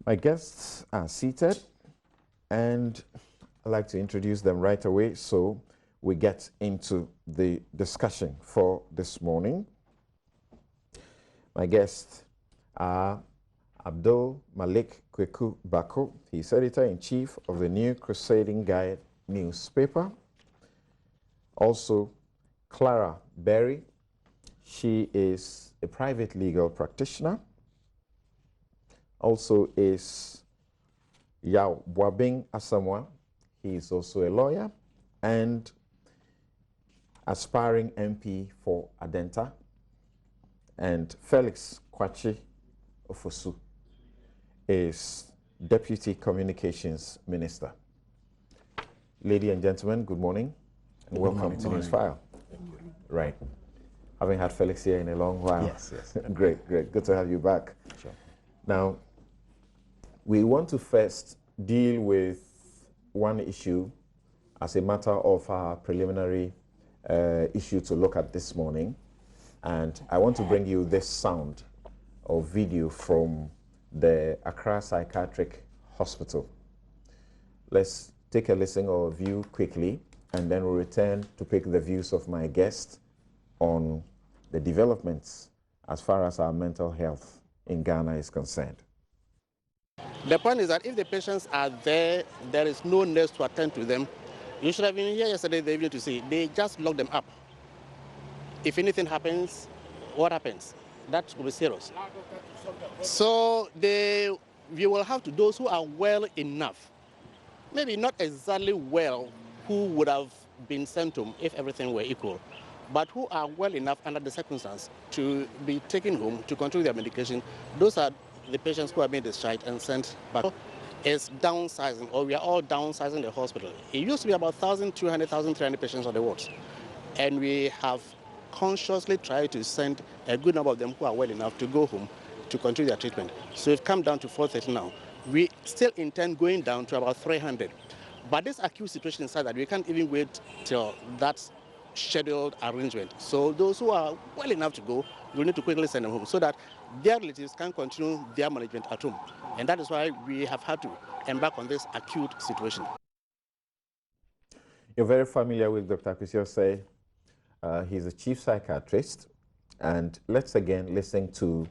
My guests are seated, and I'd like to introduce them right away so we get into the discussion for this morning. My guests are Abdul Malik Kweku Bako. He's editor-in-chief of the New Crusading Guide newspaper. Also, Clara Berry. She is a private legal practitioner. Also is Yao Wabing Asamoah. He is also a lawyer and aspiring MP for Adenta. And Felix Kwachi Ofosu is Deputy Communications Minister. Ladies and gentlemen, good morning and welcome to Newsfile. Thank you. Right. Having had Felix here in a long while. Yes. Great. Good to have you back. Sure. Now, we want to first deal with one issue as a matter of our preliminary issue to look at this morning. And I want to bring you this sound or video from the Accra Psychiatric Hospital. Let's take a listen or a view quickly, and then we'll return to pick the views of my guest on the developments as far as our mental health in Ghana is concerned. The point is that if the patients are there, there is no nurse to attend to them. You should have been here yesterday evening to see. They just lock them up. If anything happens, what happens? That will be serious. So we will have to, those who are well enough, maybe not exactly well, who would have been sent home if everything were equal, but who are well enough under the circumstance to be taken home to control their medication. Those are the patients who are being discharged and sent back. It's downsizing, or we are all downsizing the hospital. It used to be about 1,200, 1,300 patients on the wards, and we have consciously tried to send a good number of them who are well enough to go home to continue their treatment. So we've come down to 430 now. We still intend going down to about 300. But this acute situation is such that we can't even wait till that scheduled arrangement. So those who are well enough to go, we need to quickly send them home so that their relatives can continue their management at home. And that is why we have had to embark on this acute situation. You're very familiar with Dr. Kwesi. He's a chief psychiatrist. And let's again listen to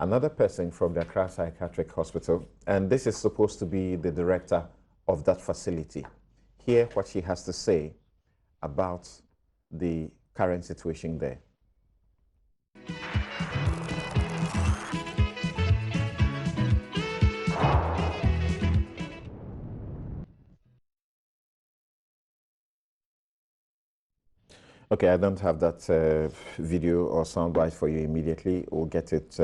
another person from the Accra Psychiatric Hospital. And this is supposed to be the director of that facility. Hear what she has to say about the current situation there. Okay, I don't have that video or soundbite for you immediately. We'll get it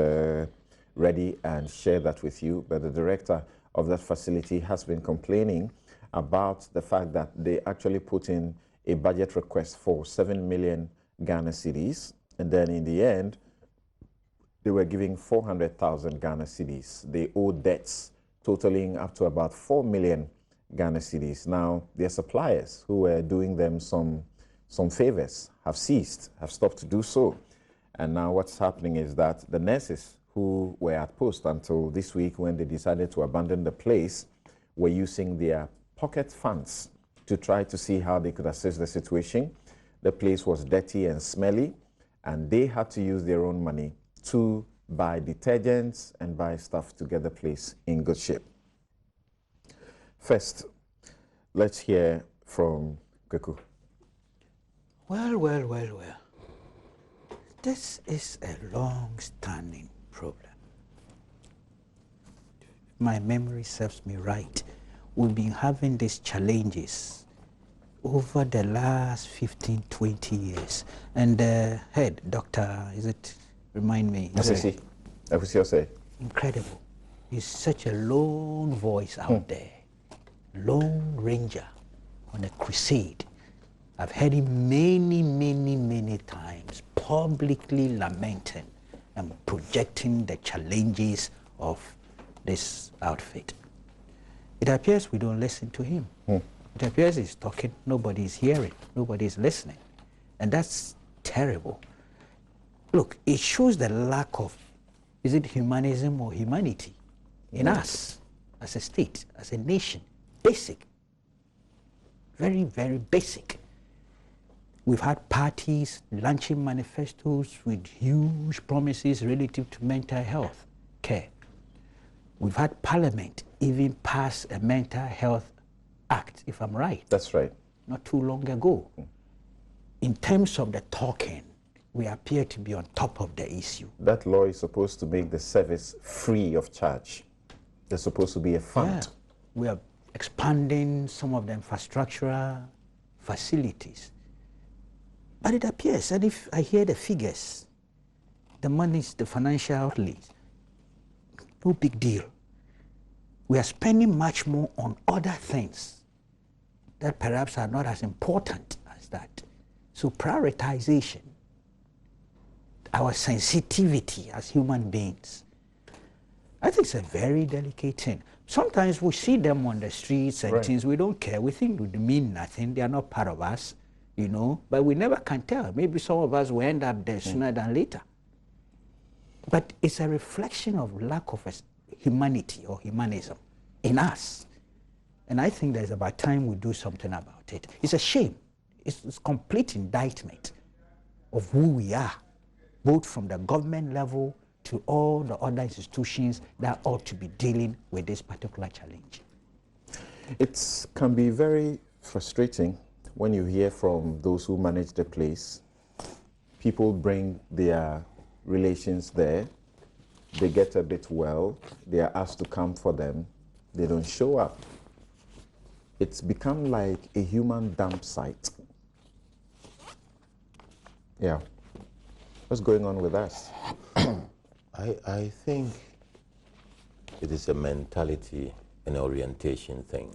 ready and share that with you. But the director of that facility has been complaining about the fact that they actually put in a budget request for 7 million Ghana cedis, and then in the end, they were giving 400,000 Ghana cedis. They owe debts totaling up to about 4 million Ghana cedis. Now, their suppliers who were doing them some favors have stopped to do so. And now what's happening is that the nurses who were at post until this week when they decided to abandon the place were using their pocket funds to try to see how they could assess the situation. The place was dirty and smelly, and they had to use their own money to buy detergents and buy stuff to get the place in good shape. First, let's hear from Kweku. Well. This is a long-standing problem. If my memory serves me right, we've been having these challenges over the last 15, 20 years. And the head doctor, remind me? Say. Incredible. He's such a lone voice out there, lone ranger on a crusade. I've heard him many times publicly lamenting and projecting the challenges of this outfit. It appears we don't listen to him. It appears he's talking, nobody's hearing, nobody's listening. And that's terrible. Look, it shows the lack of, is it humanism or humanity in us? as a state, as a nation. Basic. Very, very basic. We've had parties launching manifestos with huge promises relative to mental health care. We've had Parliament even pass a mental health act, if I'm right. That's right. Not too long ago. In terms of the talking, we appear to be on top of the issue. That law is supposed to make the service free of charge. There's supposed to be a fund. Yeah. We are expanding some of the infrastructural facilities. But it appears, and if I hear the figures, the monies, the financial outlays, no big deal. We are spending much more on other things that perhaps are not as important as that. So prioritization, our sensitivity as human beings, I think it's a very delicate thing. Sometimes we see them on the streets and things, we don't care. We think they mean nothing, they are not part of us, you know, but we never can tell. Maybe some of us will end up there sooner than later. But it's a reflection of lack of humanity or humanism in us. And I think there's about time we do something about it. It's a shame. It's complete indictment of who we are, both from the government level to all the other institutions that ought to be dealing with this particular challenge. It can be very frustrating when you hear from those who manage the place. People bring their relations there, they get a bit well, they are asked to come for them, they don't show up. It's become like a human dump site. Yeah. What's going on with us? I think it is a mentality and orientation thing.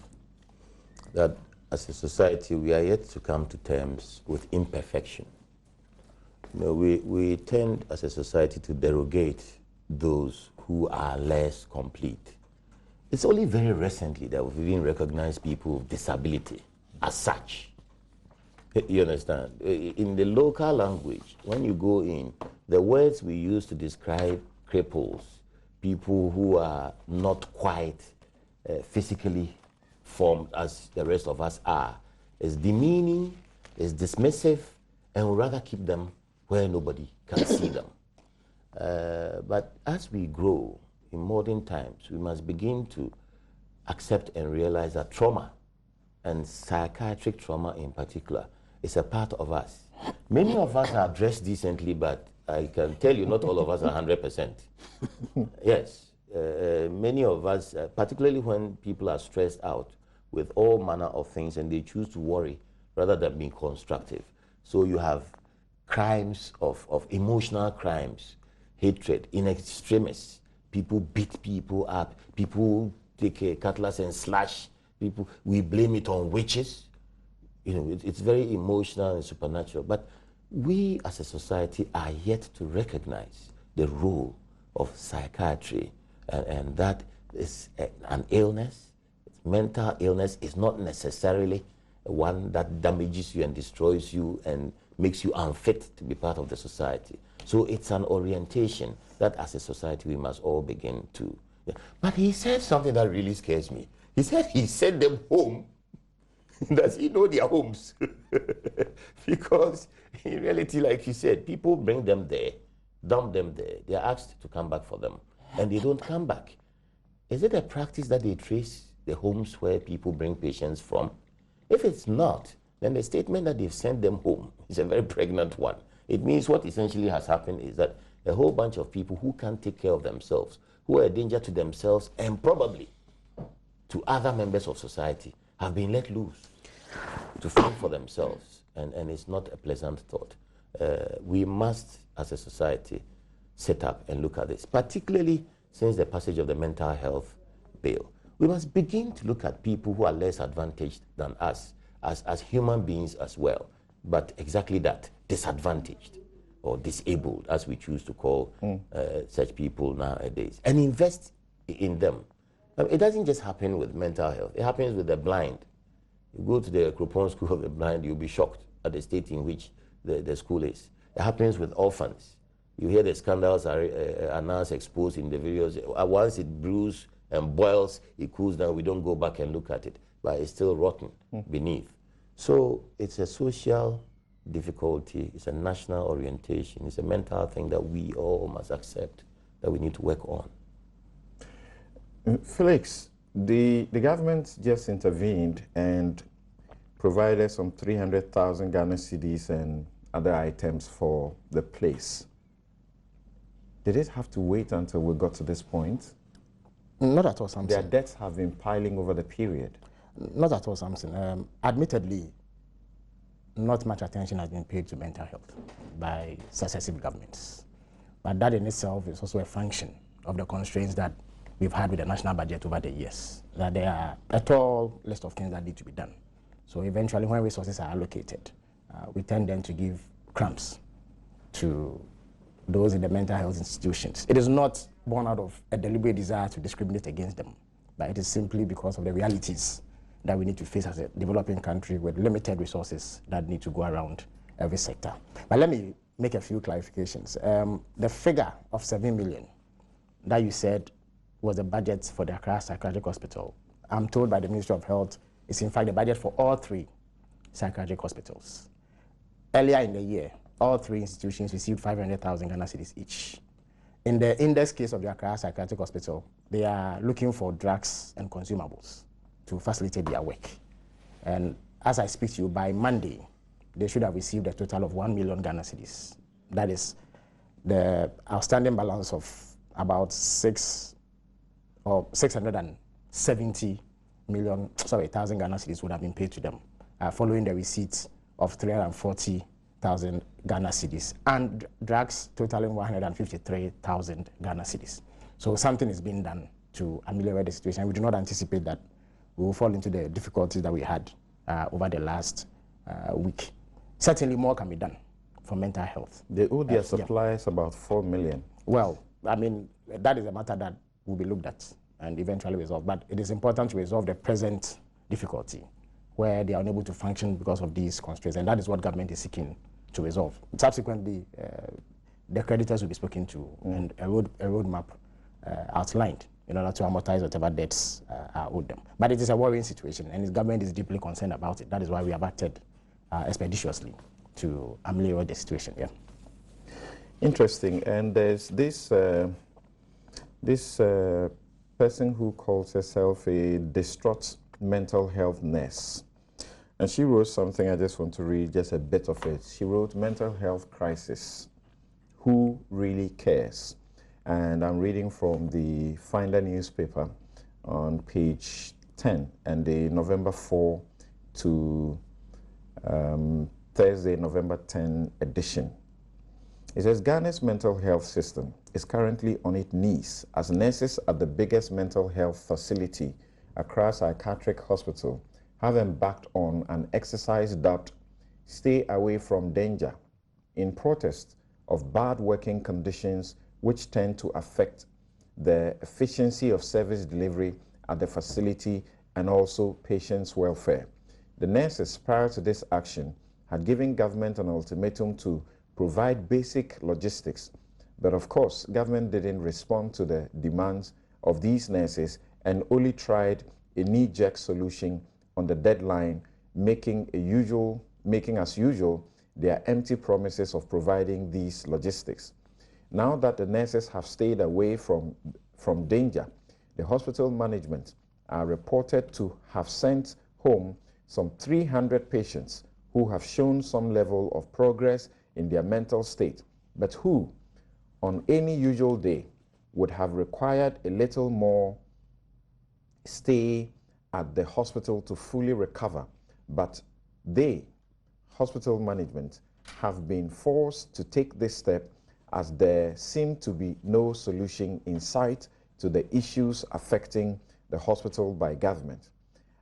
That as a society, we are yet to come to terms with imperfection. You know, we tend as a society to derogate those who are less complete. It's only very recently that we've even recognized people with disability as such. You understand? In the local language, when you go in, the words we use to describe cripples, people who are not quite physically formed as the rest of us are, is demeaning, is dismissive, and we'd rather keep them where nobody can see them. But as we grow in modern times, we must begin to accept and realize that trauma, and psychiatric trauma in particular, is a part of us. Many of us are dressed decently, but I can tell you not all of us are 100%. Yes, many of us, particularly when people are stressed out with all manner of things and they choose to worry rather than being constructive. So you have crimes of emotional crimes, hatred, in extremis. People beat people up, people take a cutlass and slash people. We blame it on witches. You know, it's very emotional and supernatural. But we as a society are yet to recognize the role of psychiatry, and that is an illness. Mental illness is not necessarily one that damages you and destroys you and makes you unfit to be part of the society. So it's an orientation that as a society we must all begin to. Yeah. But he said something that really scares me. He said he sent them home. Does he know their homes? Because in reality, like you said, people bring them there, dump them there. They are asked to come back for them, and they don't come back. Is it a practice that they trace the homes where people bring patients from? If it's not, then the statement that they've sent them home is a very pregnant one. It means what essentially has happened is that a whole bunch of people who can't take care of themselves, who are a danger to themselves and probably to other members of society, have been let loose to fend for themselves, and it's not a pleasant thought. We must, as a society, sit up and look at this, particularly since the passage of the mental health bill. We must begin to look at people who are less advantaged than us as human beings as well, but exactly that, disadvantaged or disabled, as we choose to call such people nowadays, and invest in them. It doesn't just happen with mental health. It happens with the blind. You go to the Kropon School of the Blind, you'll be shocked at the state in which the school is. It happens with orphans. You hear the scandals are announced, exposed in the videos. Once it brews, and boils, it cools down, we don't go back and look at it, but it's still rotten beneath. So it's a social difficulty, it's a national orientation, it's a mental thing that we all must accept that we need to work on. Felix, the government just intervened and provided some 300,000 Ghana cedis and other items for the place. Did it have to wait until we got to this point? Not at all, Samson. Their debts have been piling over the period. Not at all, Samson. Admittedly, not much attention has been paid to mental health by successive governments. But that in itself is also a function of the constraints that we've had with the national budget over the years, that there are a tall list of things that need to be done. So eventually when resources are allocated, we tend then to give crumbs to those in the mental health institutions. It is not born out of a deliberate desire to discriminate against them, but it is simply because of the realities that we need to face as a developing country with limited resources that need to go around every sector. But let me make a few clarifications. The figure of 7 million that you said was the budget for the Accra Psychiatric Hospital, I'm told by the Ministry of Health, is in fact the budget for all 3 psychiatric hospitals. Earlier in the year, all 3 institutions received 500,000 Ghana cedis each. In the index case of the Accra Psychiatric Hospital, they are looking for drugs and consumables to facilitate their work. And as I speak to you, by Monday, they should have received a total of 1 million Ghana cedis. That is the outstanding balance of about 670 million, sorry, 1,000 Ghana cedis would have been paid to them, following the receipt of 340,000 Ghana cedis and drugs totaling 153,000 Ghana cedis. So something is being done to ameliorate the situation. We do not anticipate that we will fall into the difficulties that we had over the last week. Certainly more can be done for mental health. They owe their suppliers about 4 million. Well, I mean, that is a matter that will be looked at and eventually resolved. But it is important to resolve the present difficulty where they are unable to function because of these constraints. And that is what government is seeking to resolve. Subsequently, the creditors will be spoken to and a roadmap outlined in order to amortize whatever debts are owed them. But it is a worrying situation, and the government is deeply concerned about it. That is why we have acted expeditiously to ameliorate the situation. Yeah. Interesting. And there's this person who calls herself a distraught mental health nurse. And she wrote something, I just want to read just a bit of it. She wrote, "Mental health crisis. Who really cares?" And I'm reading from the Finder newspaper on page 10 and the November 4 to Thursday, November 10 edition. It says, Ghana's mental health system is currently on its knees as nurses at the biggest mental health facility, Accra Psychiatric Hospital, have embarked on an exercise dubbed Stay Away from Danger in protest of bad working conditions which tend to affect the efficiency of service delivery at the facility and also patients' welfare. The nurses, prior to this action, had given government an ultimatum to provide basic logistics. But of course, government didn't respond to the demands of these nurses and only tried a knee-jerk solution on the deadline, making as usual their empty promises of providing these logistics. Now that the nurses have stayed away from danger, the hospital management are reported to have sent home some 300 patients who have shown some level of progress in their mental state, but who, on any usual day, would have required a little more stay at the hospital to fully recover. But they, hospital management, have been forced to take this step as there seemed to be no solution in sight to the issues affecting the hospital by government.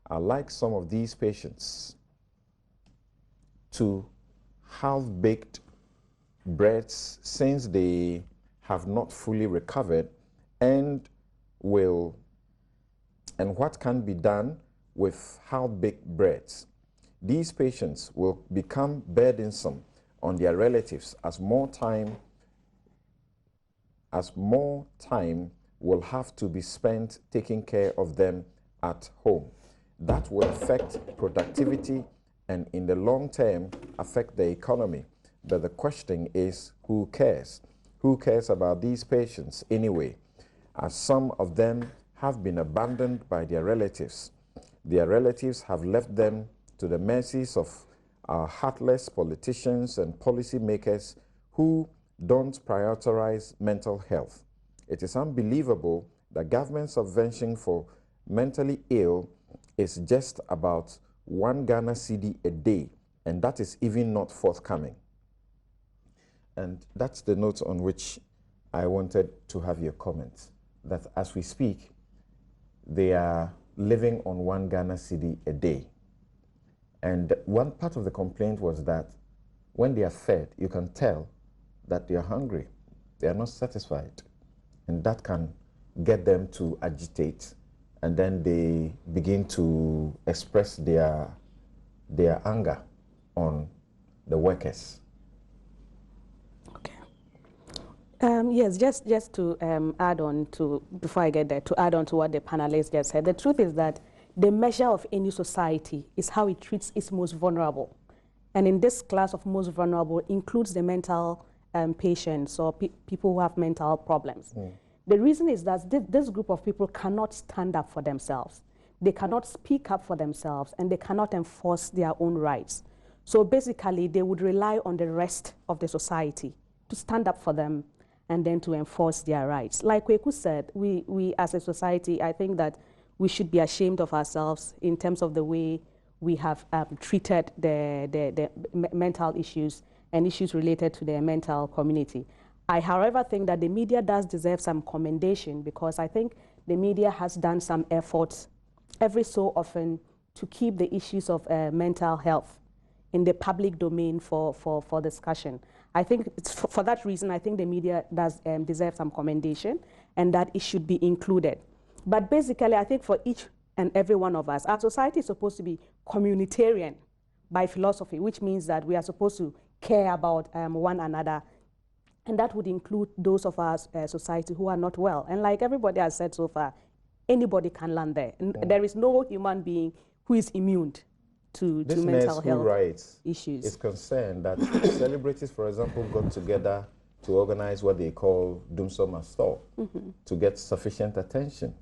Like some of these patients, to half-baked breads since they have not fully recovered, and what can be done with half-baked breads. These patients will become burdensome on their relatives as more time will have to be spent taking care of them at home. That will affect productivity and in the long term affect the economy. But the question is, who cares? Who cares about these patients anyway? As some of them have been abandoned by their relatives. Their relatives have left them to the mercies of our heartless politicians and policymakers who don't prioritize mental health. It is unbelievable that government subvention for mentally ill is just about 1 Ghana cedi a day, and that is even not forthcoming. And that's the note on which I wanted to have your comments, that as we speak, they are living on 1 Ghana cedi a day. And one part of the complaint was that when they are fed, you can tell that they are hungry. They are not satisfied. And that can get them to agitate, and then they begin to express their anger on the workers. Yes, just to add on to, before I get there, to add on to what the panelists just said, the truth is that the measure of any society is how it treats its most vulnerable. And in this class of most vulnerable includes the mental patients or people who have mental problems. The reason is that this group of people cannot stand up for themselves. They cannot speak up for themselves, and they cannot enforce their own rights. So basically, they would rely on the rest of the society to stand up for them and then to enforce their rights. Like Kweku said, we as a society, I think that we should be ashamed of ourselves in terms of the way we have treated the mental issues and issues related to the mental community. I, however, think that the media does deserve some commendation, because I think the media has done some efforts every so often to keep the issues of mental health in the public domain for discussion. I think it's for that reason, I think the media does deserve some commendation, and that it should be included. But basically, I think for each and every one of us, our society is supposed to be communitarian by philosophy, which means that we are supposed to care about one another, and that would include those of our society who are not well. And like everybody has said so far, anybody can land there. And there is no human being who is immune to mental health rights issues. Is concerned that celebrities, for example, got together to organize what they call Dumsoma Store to get sufficient attention.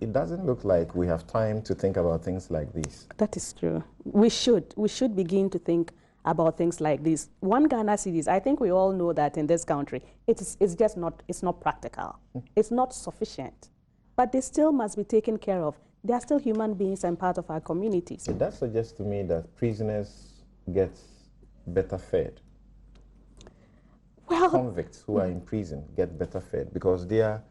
It doesn't look like we have time to think about things like this. That is true. We should begin to think about things like this. 1 Ghana cedis, I think we all know that in this country, it's just not, it's not practical. It's not sufficient. But they still must be taken care of. They are still human beings and part of our communities. That suggests to me that prisoners get better fed. Well, convicts who are in prison get better fed, because their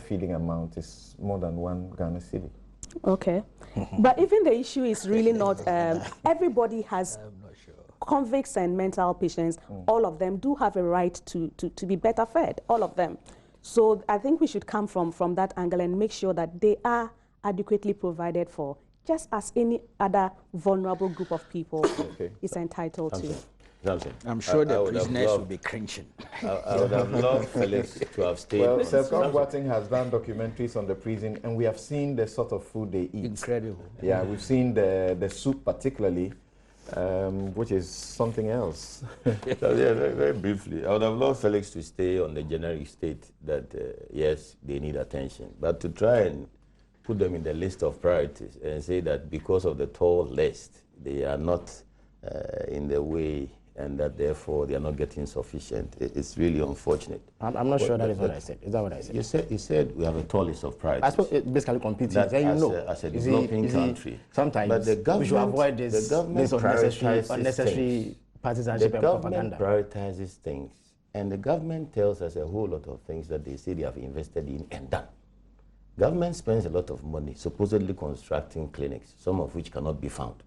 feeding amount is more than 1 Ghana cedi. Okay. But even the issue is really not, everybody has, convicts and mental patients, all of them do have a right to be better fed, all of them. So I think we should come from that angle and make sure that they are adequately provided for, just as any other vulnerable group of people is entitled to. I'm sure the prisoners will be cringing. I would have loved Felix to have stayed. Well, Selcom Boateng has done documentaries on the prison, and we have seen the sort of food they eat. Incredible. Yeah, we've seen the soup particularly, which is something else. So, yeah, very briefly, I would have loved Felix to stay on the generic state that, yes, they need attention, but to try and put them in the list of priorities and say that because of the tall list, they are not in the way, and that therefore they are not getting sufficient. It's really unfortunate. I'm not sure that is what I said. Is that what I said? You said we have a tall list of priorities. I suppose it basically competing. That Then you know, as a developing country. Sometimes but the government, we should avoid this unnecessary partisanship and propaganda. The government prioritizes things, and the government tells us a whole lot of things that they say they have invested in and done. Government spends a lot of money supposedly constructing clinics, some of which cannot be found.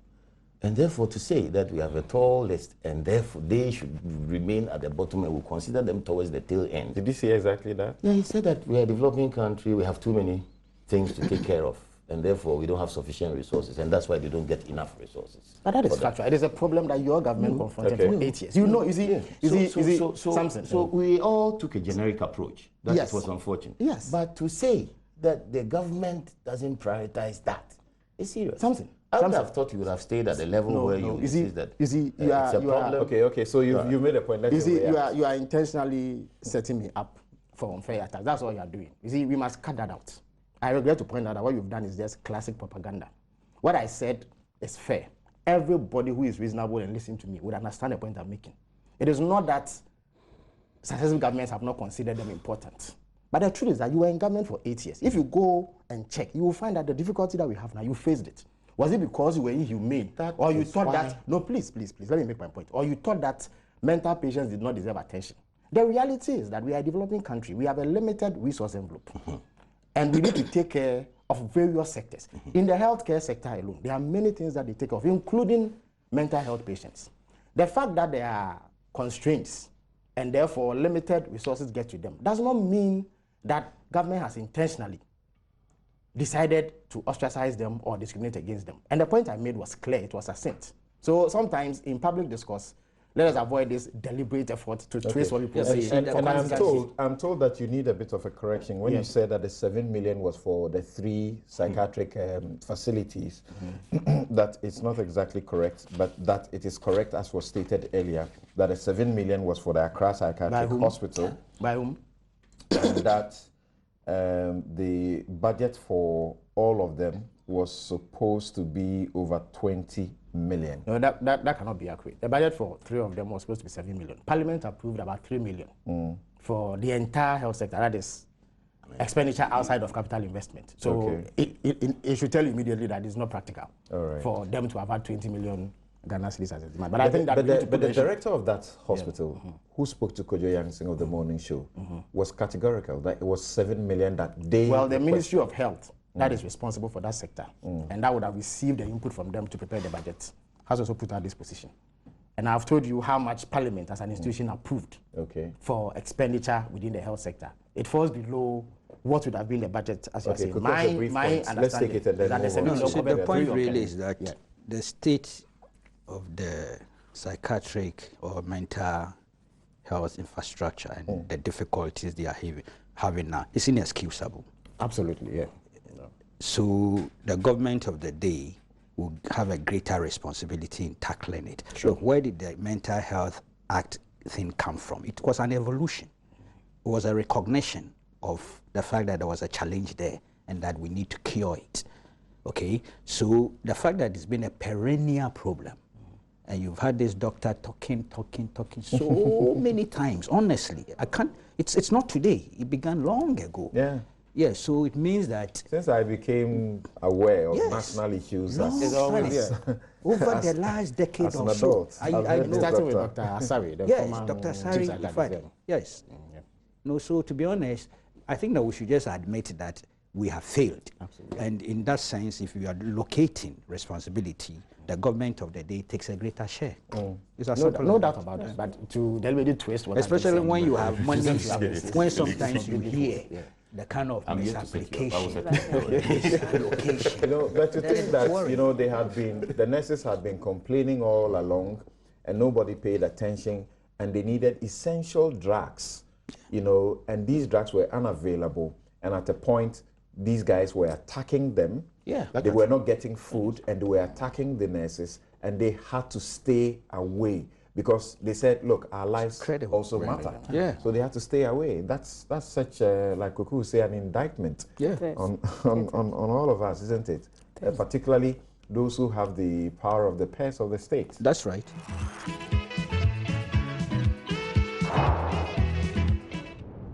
And therefore, to say that we have a tall list and therefore they should remain at the bottom and we'll consider them towards the tail end. Did you say exactly that? Yeah, he said that we are a developing country, we have too many things to take care of. and therefore we don't have sufficient resources, and that's why they don't get enough resources. But that is factual. It is a problem that your government confronted for 8 years. You know, you see, Samson. So we all took a generic approach. That was unfortunate. Yes. But to say that the government doesn't prioritize that is serious. Something. I would have thought you would have stayed at the level where you insist that you see, it's a problem. Okay, so you made a point. You see, you are intentionally setting me up for unfair attacks. That's all you are doing. You see, we must cut that out. I regret to point out that what you've done is just classic propaganda. What I said is fair. Everybody who is reasonable and listening to me would understand the point I'm making. It is not that successive governments have not considered them important. But the truth is that you were in government for 8 years. If you go and check, you will find that the difficulty that we have now, you faced it. Was it because you were inhumane? Or you thought that, no, please, let me make my point. Or you thought that mental patients did not deserve attention. The reality is that we are a developing country. We have a limited resource envelope. And we need to take care of various sectors. In the healthcare sector alone, there are many things that they take care of, including mental health patients. The fact that there are constraints and therefore limited resources get to them does not mean that government has intentionally decided to ostracize them or discriminate against them. And the point I made was clear, it was succinct. So sometimes in public discourse, let us avoid this deliberate effort to trace what people say. And I'm told that you need a bit of a correction. When you said that the 7 million was for the 3 psychiatric facilities, that it's not exactly correct, but that it is correct as was stated earlier, that the 7 million was for the Accra Psychiatric Hospital. By whom? And that the budget for all of them was supposed to be over 20 million. No, that cannot be accurate. The budget for 3 of them was supposed to be 7 million. Parliament approved about 3 million for the entire health sector. That is expenditure outside of capital investment. So it should tell you immediately that it's not practical for them to have had 20 million Ghana cedis as a demand. But I think that but the director of that hospital, who spoke to Kojo Yangsing of the morning show, was categorical that it was 7 million that they. Well, the Ministry of Health that is responsible for that sector, and that would have received the input from them to prepare the budget, has also put out this position. And I've told you how much Parliament as an institution approved for expenditure within the health sector. It falls below what would have been the budget, as you are saying. My understanding Let's take it and then the point really is that the state of the psychiatric or mental health infrastructure and the difficulties they are having now is inexcusable. Absolutely, yeah. So the government of the day will have a greater responsibility in tackling it. So where did the Mental Health Act thing come from? It was an evolution. It was a recognition of the fact that there was a challenge there and that we need to cure it. Okay, so the fact that it's been a perennial problem, and you've had this doctor talking so many times. Honestly, I can't. It's not today. It began long ago. Yeah. Yeah. So it means that since I became aware of national issues, over the last decade or so, I started with Dr. Asari. Dr. Asari. Yes. No. So to be honest, I think that we should just admit that we have failed. Absolutely. And in that sense, if you are locating responsibility, the government of the day takes a greater share. No doubt about that. But to deliberately twist what especially when you have money, when sometimes you hear the kind of misapplication. But to think that the nurses had been complaining all along, and nobody paid attention, and they needed essential drugs, and these drugs were unavailable, and at a point, these guys were attacking them. They were not getting food, and they were attacking the nurses, and they had to stay away because they said, look, our lives also matter. So they had to stay away. That's such, like Kuku would say, an indictment on all of us, isn't it? Particularly those who have the power of the purse of the state. That's right.